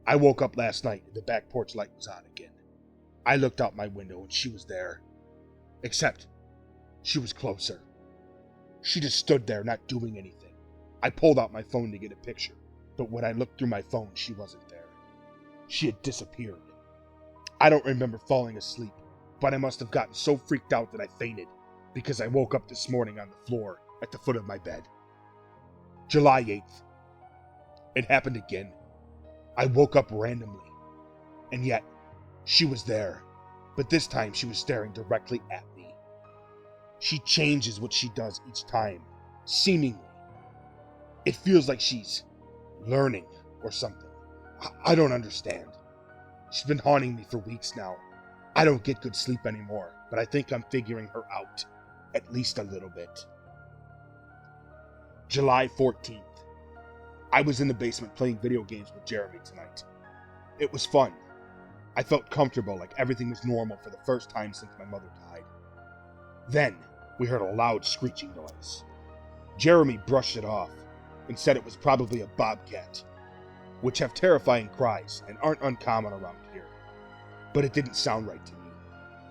I woke up last night and the back porch light was on again. I looked out my window and she was there. Except, she was closer. She just stood there not doing anything. I pulled out my phone to get a picture, but when I looked through my phone, she wasn't there. She had disappeared. I don't remember falling asleep, but I must have gotten so freaked out that I fainted, because I woke up this morning on the floor at the foot of my bed. July 8th. It happened again. I woke up randomly, and yet she was there, but this time she was staring directly at me. She changes what she does each time, seemingly. It feels like she's learning or something. I don't understand. She's been haunting me for weeks now. I don't get good sleep anymore, but I think I'm figuring her out, at least a little bit. July 14th. I was in the basement playing video games with Jeremy tonight. It was fun. I felt comfortable, like everything was normal for the first time since my mother died. Then, we heard a loud screeching noise. Jeremy brushed it off and said it was probably a bobcat, which have terrifying cries and aren't uncommon around here. But it didn't sound right to me.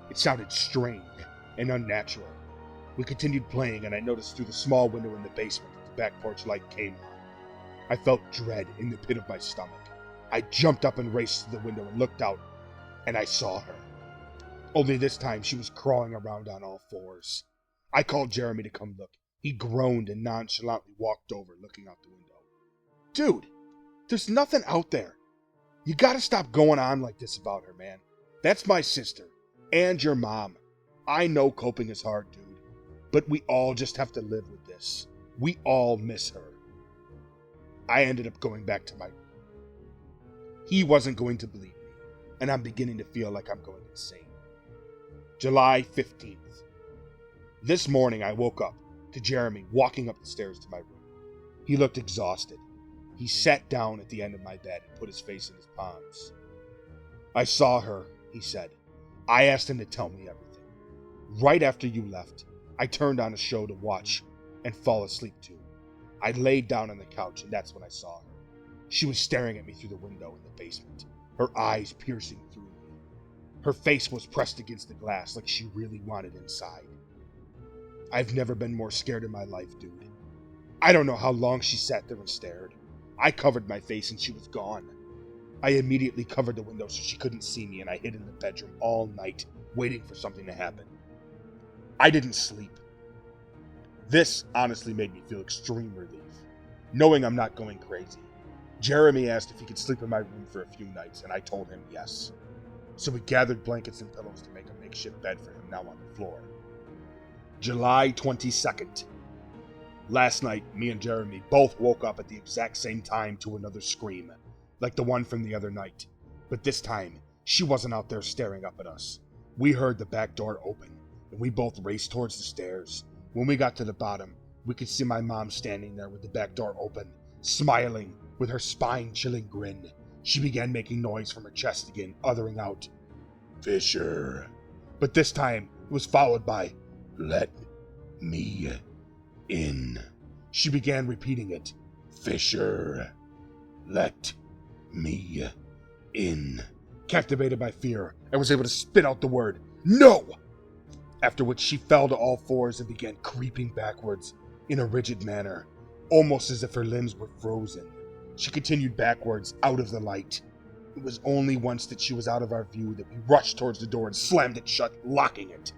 It sounded strange and unnatural. We continued playing, and I noticed through the small window in the basement that the back porch light came on. I felt dread in the pit of my stomach. I jumped up and raced to the window and looked out, and I saw her. Only this time she was crawling around on all fours. I called Jeremy to come look. He groaned and nonchalantly walked over, looking out the window. "Dude, there's nothing out there. You gotta stop going on like this about her, man. That's my sister, and your mom. I know coping is hard, dude, but we all just have to live with this. We all miss her." I ended up going back to my room. He wasn't going to believe me, and I'm beginning to feel like I'm going insane. July 15th. This morning I woke up to Jeremy walking up the stairs to my room. He looked exhausted. He sat down at the end of my bed and put his face in his palms. "I saw her," he said. "I asked him to tell me everything. Right after you left, I turned on a show to watch and fall asleep to. I laid down on the couch, and that's when I saw her. She was staring at me through the window in the basement, her eyes piercing through me. Her face was pressed against the glass like she really wanted inside. I've never been more scared in my life, dude. I don't know how long she sat there and stared. I covered my face and she was gone. I immediately covered the window so she couldn't see me, and I hid in the bedroom all night, waiting for something to happen. I didn't sleep. This honestly made me feel extreme relief, knowing I'm not going crazy. Jeremy asked if he could sleep in my room for a few nights, and I told him yes. So we gathered blankets and pillows to make a makeshift bed for him now on the floor. July 22nd. Last night, me and Jeremy both woke up at the exact same time to another scream, like the one from the other night. But this time, she wasn't out there staring up at us. We heard the back door open, and we both raced towards the stairs. When we got to the bottom, we could see my mom standing there with the back door open, Smiling, with her spine-chilling grin, she began making noise from her chest again, uttering out, "Fisher." But this time, it was followed by, "Let me in." She began repeating it, "Fisher, let me in." Captivated by fear, I was able to spit out the word, "No!" After which she fell to all fours and began creeping backwards in a rigid manner, almost as if her limbs were frozen. She continued backwards, out of the light. It was only once that she was out of our view that we rushed towards the door and slammed it shut, locking it.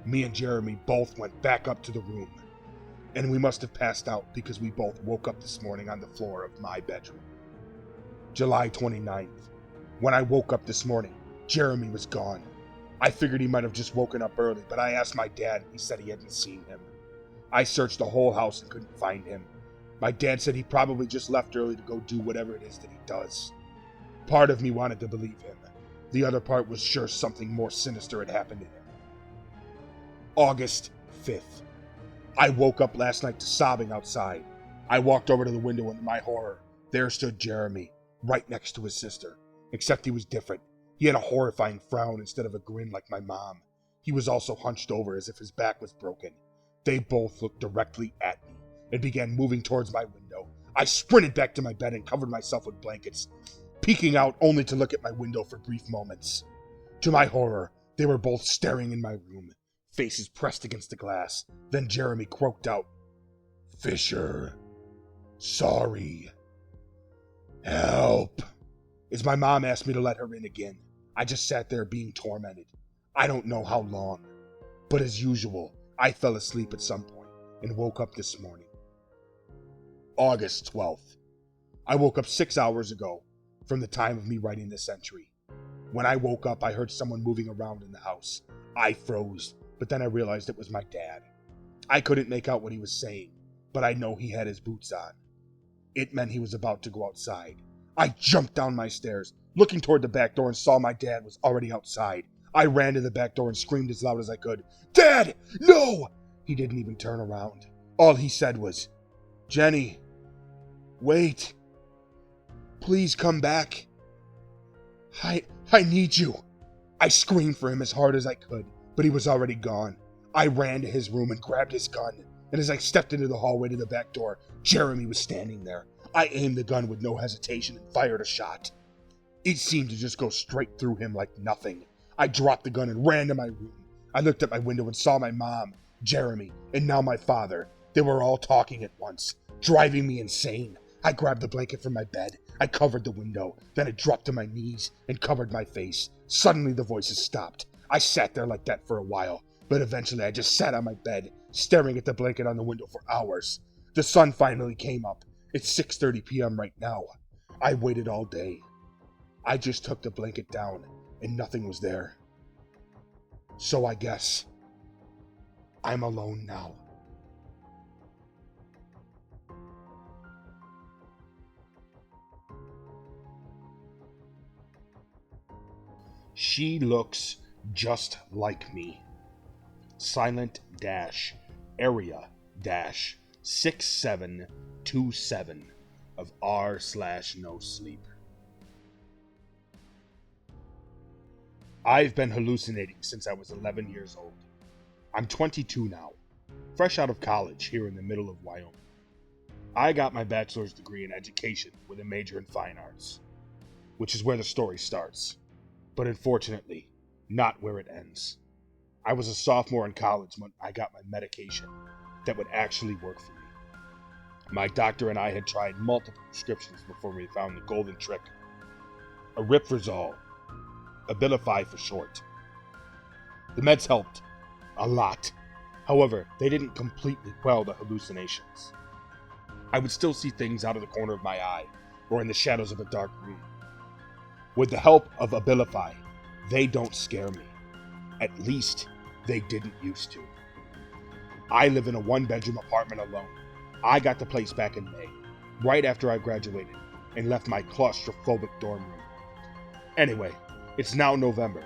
Me and Jeremy both went back up to the room, and we must have passed out because we both woke up this morning on the floor of my bedroom. July 29th. When I woke up this morning, Jeremy was gone. I figured he might have just woken up early, but I asked my dad and he said he hadn't seen him. I searched the whole house and couldn't find him. My dad said he probably just left early to go do whatever it is that he does. Part of me wanted to believe him. The other part was sure something more sinister had happened to him. August 5th. I woke up last night to sobbing outside. I walked over to the window and to my horror, there stood Jeremy, right next to his sister. Except he was different. He had a horrifying frown instead of a grin like my mom. He was also hunched over as if his back was broken. They both looked directly at me and began moving towards my window. I sprinted back to my bed and covered myself with blankets, peeking out only to look at my window for brief moments. To my horror, they were both staring in my room, faces pressed against the glass. Then Jeremy croaked out, "Fisher, sorry. Help." As my mom asked me to let her in again, I just sat there being tormented. I don't know how long, but as usual, I fell asleep at some point and woke up this morning. August 12th. I woke up 6 hours ago from the time of me writing this entry. When I woke up, I heard someone moving around in the house. I froze, but then I realized it was my dad. I couldn't make out what he was saying, but I know he had his boots on. It meant he was about to go outside. I jumped down my stairs, looking toward the back door, and saw my dad was already outside. I ran to the back door and screamed as loud as I could, "Dad, no!" He didn't even turn around. All he said was, "Jenny, wait. Please come back. I need you." I screamed for him as hard as I could, but he was already gone. I ran to his room and grabbed his gun, and as I stepped into the hallway to the back door, Jeremy was standing there. I aimed the gun with no hesitation and fired a shot. It seemed to just go straight through him like nothing. I dropped the gun and ran to my room. I looked at my window and saw my mom, Jeremy, and now my father. They were all talking at once, driving me insane. I grabbed the blanket from my bed. I covered the window. Then I dropped to my knees and covered my face. Suddenly the voices stopped. I sat there like that for a while, but eventually I just sat on my bed, staring at the blanket on the window for hours. The sun finally came up. It's 6:30 p.m. right now. I waited all day. I just took the blanket down, and nothing was there. So I guess I'm alone now. She looks just like me. Silent dash area dash 6727 of r/NOSLEEP. I've been hallucinating since I was 11 years old. I'm 22 now, fresh out of college here in the middle of Wyoming. I got my bachelor's degree in education with a major in fine arts, which is where the story starts, but unfortunately, not where it ends. I was a sophomore in college when I got my medication that would actually work for me. My doctor and I had tried multiple prescriptions before we found the golden trick. Aripiprazole, Abilify for short. The meds helped a lot. However, they didn't completely quell the hallucinations. I would still see things out of the corner of my eye or in the shadows of a dark room. With the help of Abilify, they don't scare me. At least, they didn't used to. I live in a one-bedroom apartment alone. I got the place back in May, right after I graduated, and left my claustrophobic dorm room. Anyway, it's now November,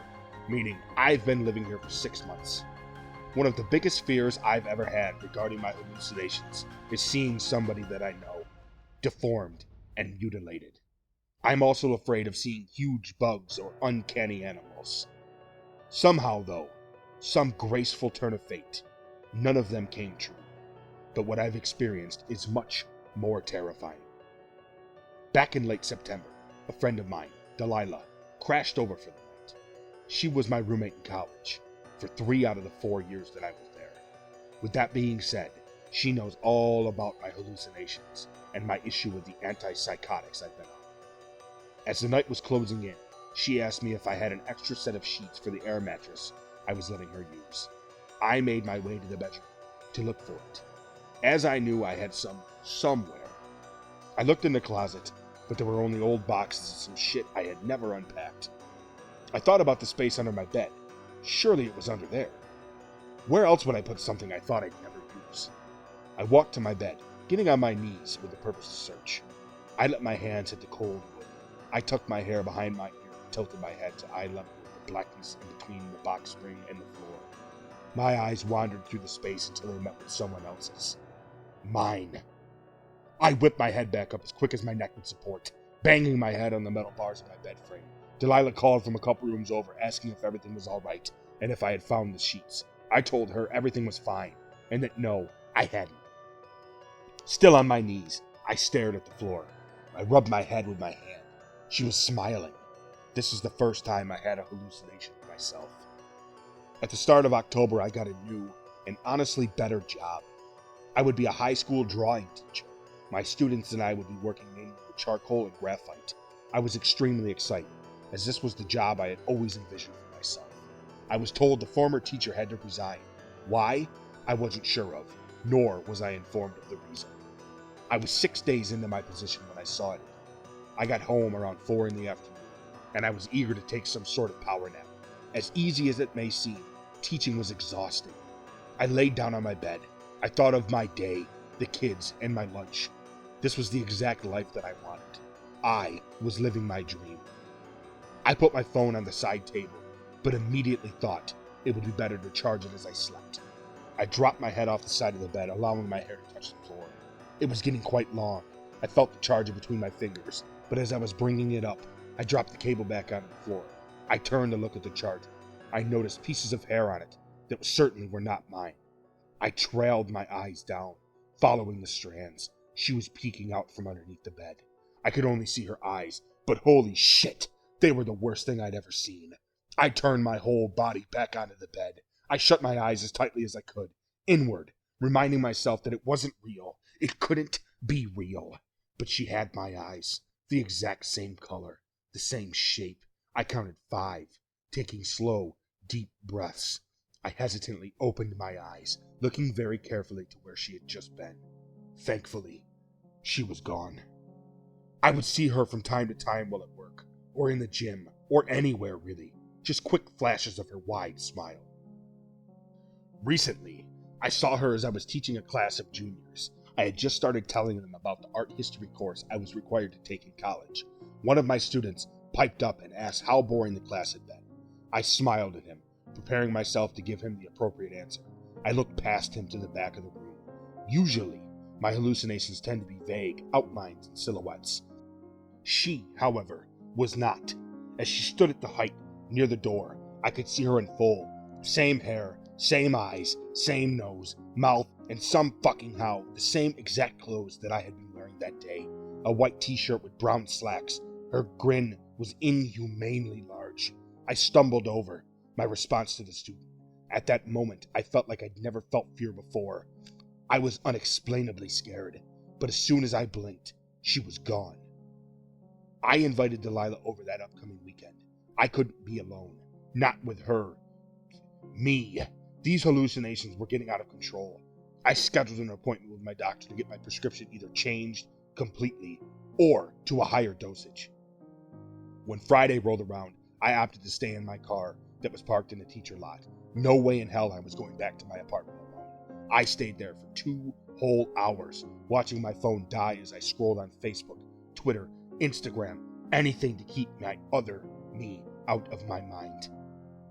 meaning I've been living here for 6 months. One of the biggest fears I've ever had regarding my hallucinations is seeing somebody that I know. deformed, and mutilated. I'm also afraid of seeing huge bugs or uncanny animals. Somehow, though, some graceful turn of fate, none of them came true. But what I've experienced is much more terrifying. Back in late September, a friend of mine, Delilah, crashed over for the night. She was my roommate in college for 3 out of the 4 years that I was there. With that being said, she knows all about my hallucinations and my issue with the antipsychotics I've been on. As the night was closing in, she asked me if I had an extra set of sheets for the air mattress I was letting her use. I made my way to the bedroom to look for it, as I knew I had some somewhere. I looked in the closet, but there were only old boxes and some shit I had never unpacked. I thought about the space under my bed. Surely it was under there. Where else would I put something I thought I'd never use? I walked to my bed, getting on my knees with the purpose to search. I let my hands hit the cold wood. I tucked my hair behind my ear and tilted my head to eye level with the blackness in between the box spring and the floor. My eyes wandered through the space until they met with someone else's. Mine. I whipped my head back up as quick as my neck would support, banging my head on the metal bars of my bed frame. Delilah called from a couple rooms over, asking if everything was all right and if I had found the sheets. I told her everything was fine and that no, I hadn't. Still on my knees, I stared at the floor. I rubbed my head with my hand. She was smiling. This was the first time I had a hallucination of myself. At the start of October, I got a new and honestly better job. I would be a high school drawing teacher. My students and I would be working mainly with charcoal and graphite. I was extremely excited, as this was the job I had always envisioned for myself. I was told the former teacher had to resign. Why? I wasn't sure of, nor was I informed of the reason. I was 6 days into my position when I saw it. I got home around 4 in the afternoon, and I was eager to take some sort of power nap. As easy as it may seem, teaching was exhausting. I laid down on my bed. I thought of my day, the kids, and my lunch. This was the exact life that I wanted. I was living my dream. I put my phone on the side table, but immediately thought it would be better to charge it as I slept. I dropped my head off the side of the bed, allowing my hair to touch the floor. It was getting quite long. I felt the charger between my fingers, but as I was bringing it up, I dropped the cable back onto the floor. I turned to look at the charger. I noticed pieces of hair on it that certainly were not mine. I trailed my eyes down, following the strands. She was peeking out from underneath the bed. I could only see her eyes, but holy shit, they were the worst thing I'd ever seen. I turned my whole body back onto the bed. I shut my eyes as tightly as I could, inward, reminding myself that it wasn't real. It couldn't be real. But she had my eyes, the exact same color, the same shape. I counted 5, taking slow, deep breaths. I hesitantly opened my eyes, looking very carefully to where she had just been. Thankfully, she was gone. I would see her from time to time while at work, or in the gym, or anywhere really, just quick flashes of her wide smile. Recently, I saw her as I was teaching a class of juniors. I had just started telling them about the art history course I was required to take in college. One of my students piped up and asked how boring the class had been. I smiled at him, preparing myself to give him the appropriate answer. I looked past him to the back of the room. Usually, my hallucinations tend to be vague outlines and silhouettes. She, however, was not. As she stood at the height near the door, I could see her in full. Same hair, same eyes, same nose, mouth, and some fucking how the same exact clothes that I had been wearing that day. A white t-shirt with brown slacks. Her grin was inhumanely large. I stumbled over, my response to the student. At that moment, I felt like I'd never felt fear before. I was unexplainably scared, but as soon as I blinked, she was gone. I invited Delilah over that upcoming weekend. I couldn't be alone. Not with her. Me. These hallucinations were getting out of control. I scheduled an appointment with my doctor to get my prescription either changed completely or to a higher dosage. When Friday rolled around, I opted to stay in my car that was parked in the teacher lot. No way in hell I was going back to my apartment alone. I stayed there for 2 whole hours, watching my phone die as I scrolled on Facebook, Twitter, Instagram, anything to keep my other me out of my mind.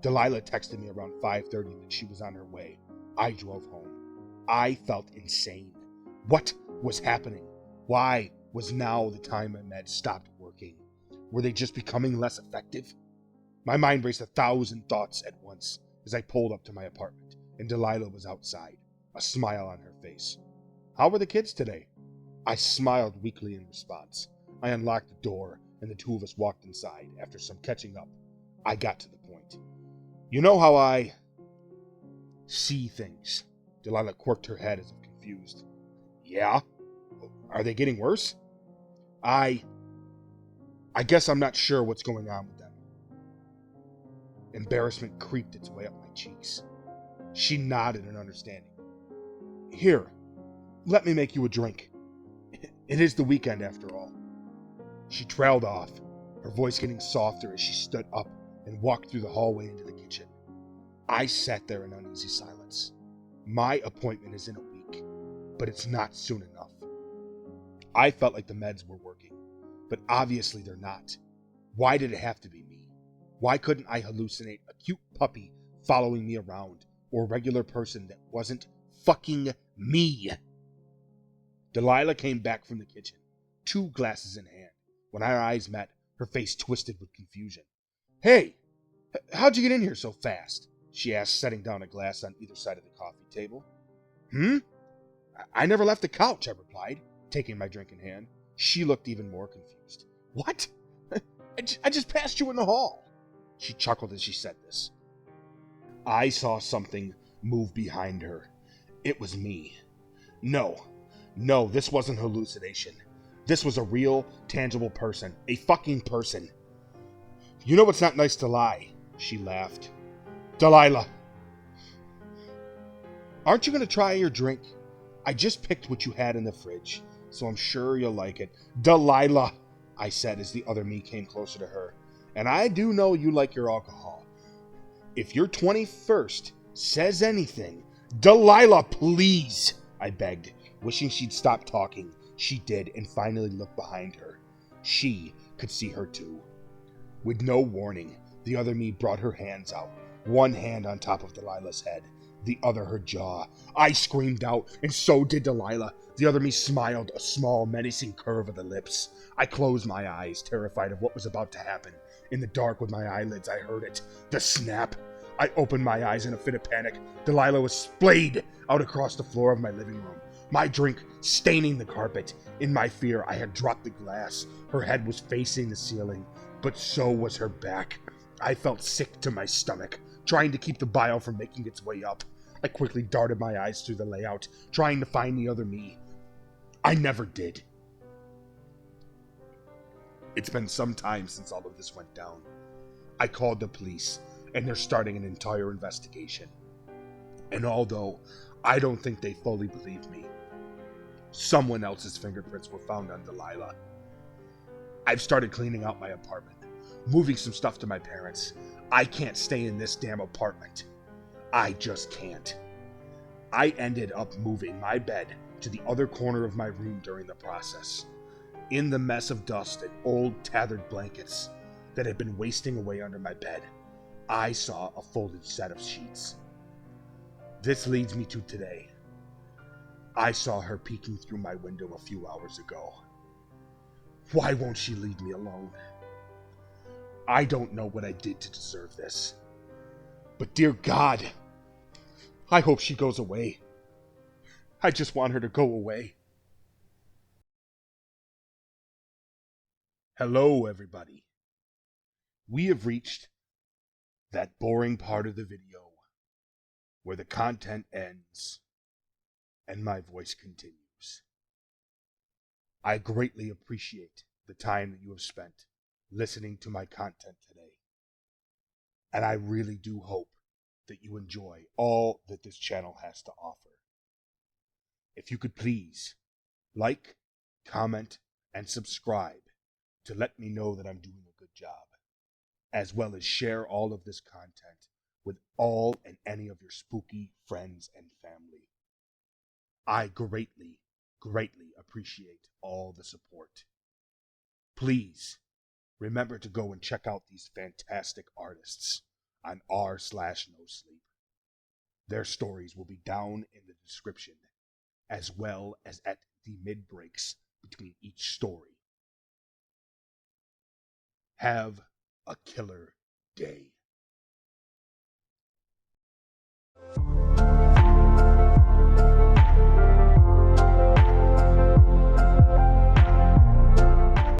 Delilah texted me around 5:30 that she was on her way. I drove home. I felt insane. What was happening? Why Was now the time my meds stopped working? Were they just becoming less effective? My mind raced 1,000 thoughts at once as I pulled up to my apartment, and Delilah was outside, a smile on her face. How were the kids today? I smiled weakly in response. I unlocked the door, and the two of us walked inside. After some catching up, I got to the point. You know how I see things. Delilah quirked her head as if confused. Yeah? Are they getting worse? I guess I'm not sure what's going on with them. Embarrassment creeped its way up my cheeks. She nodded in understanding. Here, let me make you a drink. It is the weekend after all. She trailed off, her voice getting softer as she stood up and walked through the hallway into the kitchen. I sat there in uneasy silence. My appointment is in a week, but it's not soon enough. I felt like the meds were working, but obviously they're not. Why did it have to be me? Why couldn't I hallucinate a cute puppy following me around, or a regular person that wasn't fucking me? Delilah came back from the kitchen, 2 glasses in hand. When our eyes met, her face twisted with confusion. Hey, how'd you get in here so fast? She asked, setting down a glass on either side of the coffee table. I never left the couch, I replied, taking my drink in hand. She looked even more confused. What? I just passed you in the hall. She chuckled as she said this. I saw something move behind her. It was me. No, this wasn't hallucination. This was a real, tangible person. A fucking person. You know it's not nice to lie, she laughed. Delilah. Aren't you going to try your drink? I just picked what you had in the fridge, so I'm sure you'll like it. Delilah, I said as the other me came closer to her. And I do know you like your alcohol. If your 21st says anything, Delilah, please, I begged, wishing she'd stop talking. She did, and finally looked behind her. She could see her too. With no warning, the other me brought her hands out, one hand on top of Delilah's head, the other her jaw. I screamed out, and so did Delilah. The other me smiled, a small, menacing curve of the lips. I closed my eyes, terrified of what was about to happen. In the dark with my eyelids, I heard it. The snap. I opened my eyes in a fit of panic. Delilah was splayed out across the floor of my living room, my drink staining the carpet. In my fear, I had dropped the glass. Her head was facing the ceiling, but so was her back. I felt sick to my stomach, trying to keep the bile from making its way up. I quickly darted my eyes through the layout, trying to find the other me. I never did. It's been some time since all of this went down. I called the police, and they're starting an entire investigation. And although I don't think they fully believe me, someone else's fingerprints were found on Delilah. I've started cleaning out my apartment, moving some stuff to my parents. I can't stay in this damn apartment. I just can't. I ended up moving my bed to the other corner of my room during the process. In the mess of dust and old tethered blankets that had been wasting away under my bed, I saw a folded set of sheets. This leads me to today. I saw her peeking through my window a few hours ago. Why won't she leave me alone? I don't know what I did to deserve this. But dear God, I hope she goes away. I just want her to go away. Hello, everybody. We have reached that boring part of the video where the content ends and my voice continues. I greatly appreciate the time that you have spent listening to my content today. And I really do hope that you enjoy all that this channel has to offer. If you could please like, comment, and subscribe to let me know that I'm doing a good job, as well as share all of this content with all and any of your spooky friends and family. I greatly, greatly appreciate all the support. Please remember to go and check out these fantastic artists on r/NoSleep. Their stories will be down in the description, as well as at the mid breaks between each story. Have a killer day.